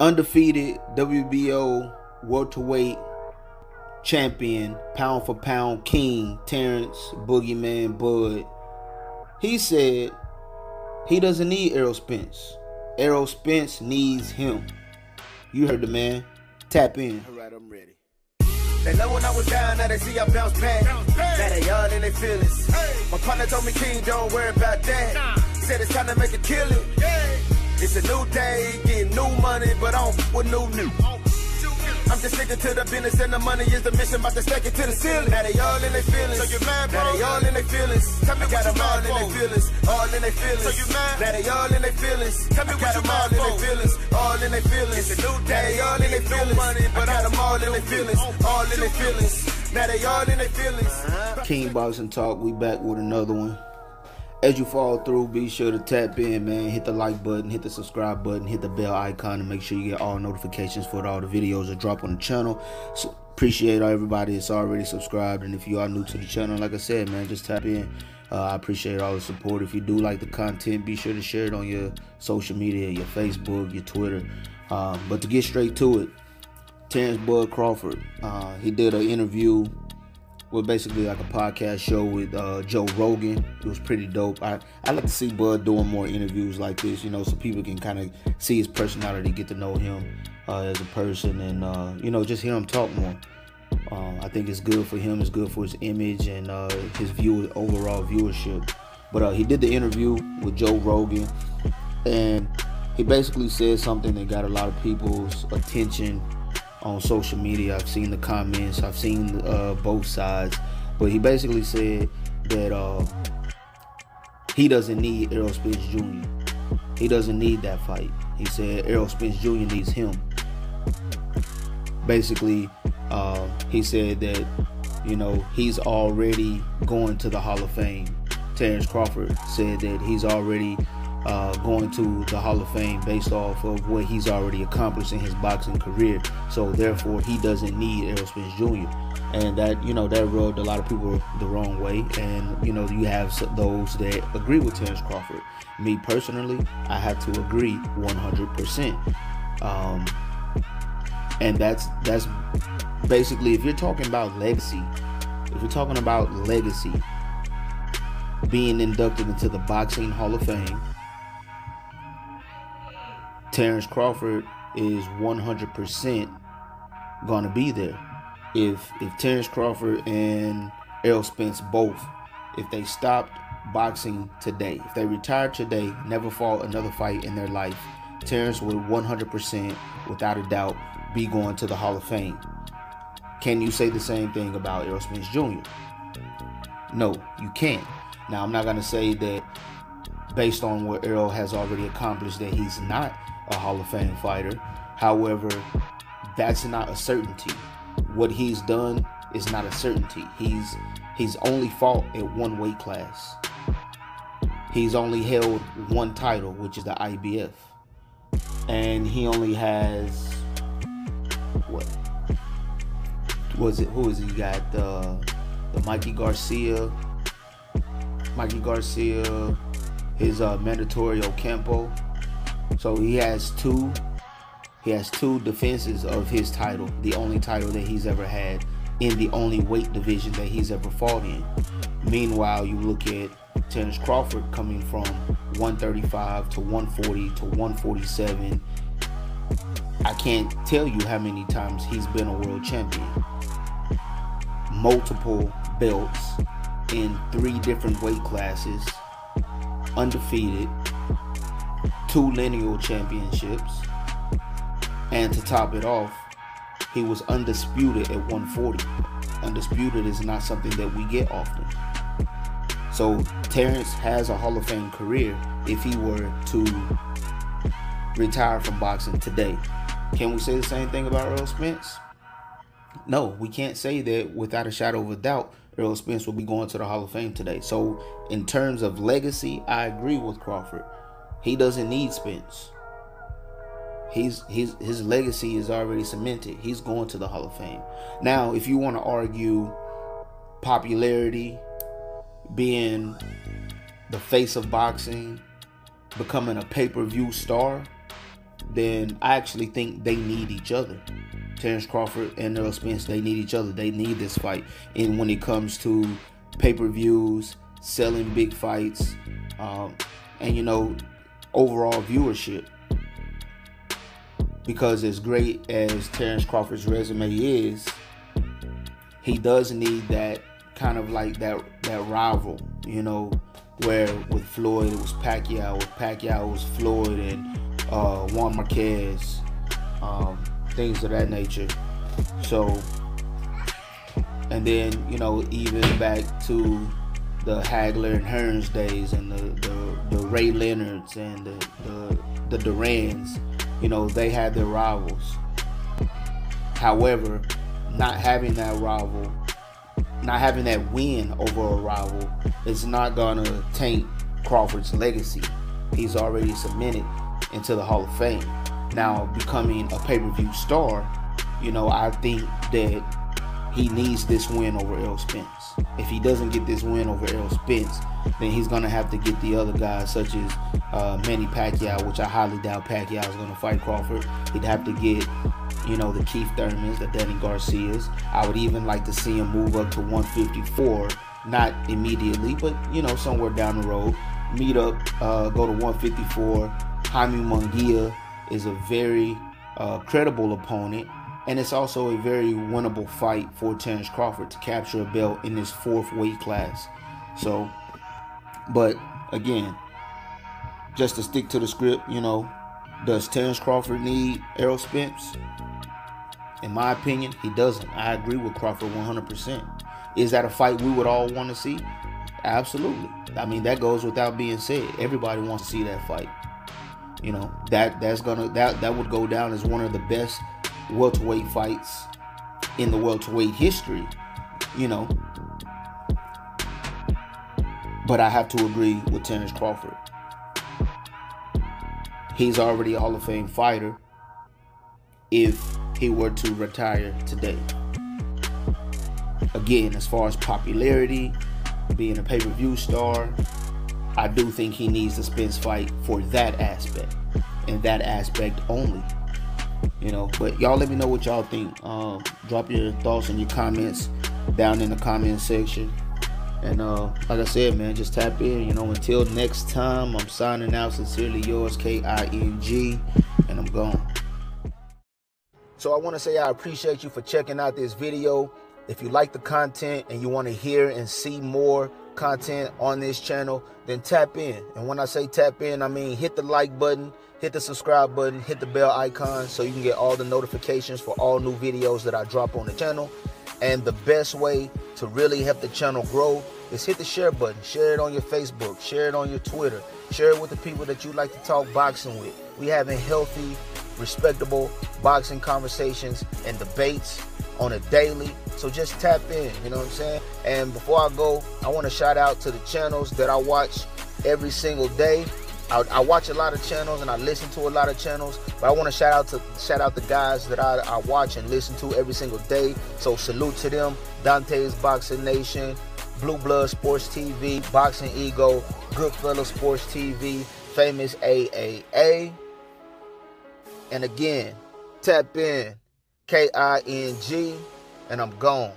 undefeated WBO welterweight champion, pound for pound king, Terence Boogeyman Bud, he said he doesn't need Errol Spence. Errol Spence needs him. You heard the man. Tap in. All right, I'm ready. They know when I was down, now they see I bounce back. Now they all in their feelings. My partner told me, King, don't worry about that. Said it's time to make a killing. It's a new day, getting new money, but I don't with new. I'm just sticking to the business and the money is the mission, about to stack it to the ceiling. Now they all in their feelings. So you mad, bro? Now they all in their feelings. Tell me what you all in their feelings. All in their feelings. So you mad? Now they all in their feelings. Tell me what you all in their feelings. All in their feelings. It's a new day. They all in their feelings. Money, but I got them all in their feelings. All in their feelings. Now they all in their feelings. King Boxing Talk, we back with another one. As you fall through, be sure to tap in, man. Hit the like button, hit the subscribe button, hit the bell icon to make sure you get all notifications for all the videos that drop on the channel. So appreciate everybody that's already subscribed. And if you are new to the channel, like I said, man, just tap in. I appreciate all the support. If you do like the content, be sure to share it on your social media, your Facebook, your Twitter. But to get straight to it, Terence Bud Crawford, he did an interview with basically like a podcast show with Joe Rogan. It was pretty dope. I like to see Bud doing more interviews like this, you know, so people can kind of see his personality, get to know him as a person, and you know, just hear him talk more. I think it's good for him. It's good for his image and his overall viewership. But he did the interview with Joe Rogan, and he basically said something that got a lot of people's attention on social media. I've seen the comments, I've seen both sides, but he basically said that he doesn't need Errol Spence Jr. He doesn't need that fight. He said Errol Spence Jr. needs him. Basically, he said that, you know, he's already going to the Hall of Fame. Terence Crawford said that he's already going to the Hall of Fame based off of what he's already accomplished in his boxing career. So therefore, he doesn't need Errol Spence Jr. And that, you know, that rubbed a lot of people the wrong way. And, you know, you have those that agree with Terence Crawford. Me personally, I have to agree 100%. And that's basically, if you're talking about legacy, being inducted into the Boxing Hall of Fame, Terence Crawford is 100% going to be there. If Terence Crawford and Errol Spence both, if they stopped boxing today, if they retired today, never fought another fight in their life, Terence would 100%, without a doubt, be going to the Hall of Fame. Can you say the same thing about Errol Spence Jr.? No, you can't. Now, I'm not going to say that based on what Errol has already accomplished that he's not a Hall of Fame fighter. However, that's not a certainty. What he's done is not a certainty. He's only fought at one weight class. He's only held one title, which is the IBF. And he only has what? Who is it? He got the Mikey Garcia, his mandatory Ocampo. So he has two defenses of his title, the only title that he's ever had in the only weight division that he's ever fought in. Meanwhile, you look at Terence Crawford coming from 135 to 140 to 147. I can't tell you how many times he's been a world champion. Multiple belts in 3 different weight classes, undefeated, 2 lineal championships, and to top it off, he was undisputed at 140. Undisputed is not something that we get often. So Terence has a Hall of Fame career if he were to retire from boxing today. Can we say the same thing about Errol Spence? No, we can't say that without a shadow of a doubt. Errol Spence will be going to the Hall of Fame today. So in terms of legacy, I agree with Crawford. He doesn't need Spence. His legacy is already cemented. He's going to the Hall of Fame. Now, if you want to argue popularity, being the face of boxing, becoming a pay-per-view star, then I actually think they need each other. Terence Crawford and Errol Spence, they need each other. They need this fight. And when it comes to pay-per-views, selling big fights, and, you know, overall viewership. Because as great as Terence Crawford's resume is, he does need that kind of like that rival, you know, where with Floyd it was Pacquiao, with Pacquiao it was Floyd and Juan Marquez, things of that nature. So, and then, you know, even back to the Hagler and Hearns days, and the Ray Leonards and the Durans, you know, they had their rivals. However, not having that rival, not having that win over a rival, is not gonna taint Crawford's legacy. He's already cemented into the Hall of Fame. Now, becoming a pay-per-view star, you know, I think that he needs this win over Errol Spence. If he doesn't get this win over Errol Spence, then he's going to have to get the other guys, such as Manny Pacquiao, which I highly doubt Pacquiao is going to fight Crawford. He'd have to get, you know, the Keith Thurmans, the Danny Garcias. I would even like to see him move up to 154, not immediately, but, you know, somewhere down the road. Meet up, go to 154. Jaime Munguia is a very credible opponent. And it's also a very winnable fight for Terence Crawford to capture a belt in his 4th weight class. So, but again, just to stick to the script, you know, does Terence Crawford need Errol Spence? In my opinion, he doesn't. I agree with Crawford 100%. Is that a fight we would all want to see? Absolutely. I mean, that goes without being said. Everybody wants to see that fight. You know, that would go down as one of the best welterweight fights in the welterweight history, you know. But I have to agree with Terence Crawford. He's already a Hall of Fame fighter if he were to retire today. Again, as far as popularity, being a pay-per-view star, I do think he needs the Spence fight for that aspect, and that aspect only. You know, but y'all let me know what y'all think. Drop your thoughts and your comments down in the comment section. And like I said, man, just tap in. You know, until next time, I'm signing out. Sincerely yours, King, and I'm gone. So I want to say I appreciate you for checking out this video. If you like the content and you want to hear and see more content on this channel, then tap in. And when I say tap in, I mean hit the like button, hit the subscribe button, hit the bell icon so you can get all the notifications for all new videos that I drop on the channel. And the best way to really help the channel grow is hit the share button. Share it on your Facebook, share it on your Twitter, share it with the people that you like to talk boxing with. We having healthy, respectable boxing conversations and debates on a daily. So just tap in, you know what I'm saying? And before I go, I want to shout out to the channels that I watch every single day. I watch a lot of channels and I listen to a lot of channels, but I want to shout out the guys that I watch and listen to every single day. So salute to them: Dante's Boxing Nation, Blue Blood Sports TV, Boxing Ego, Goodfellas Sports TV, Famous AAA. And again, tap in, KING, and I'm gone.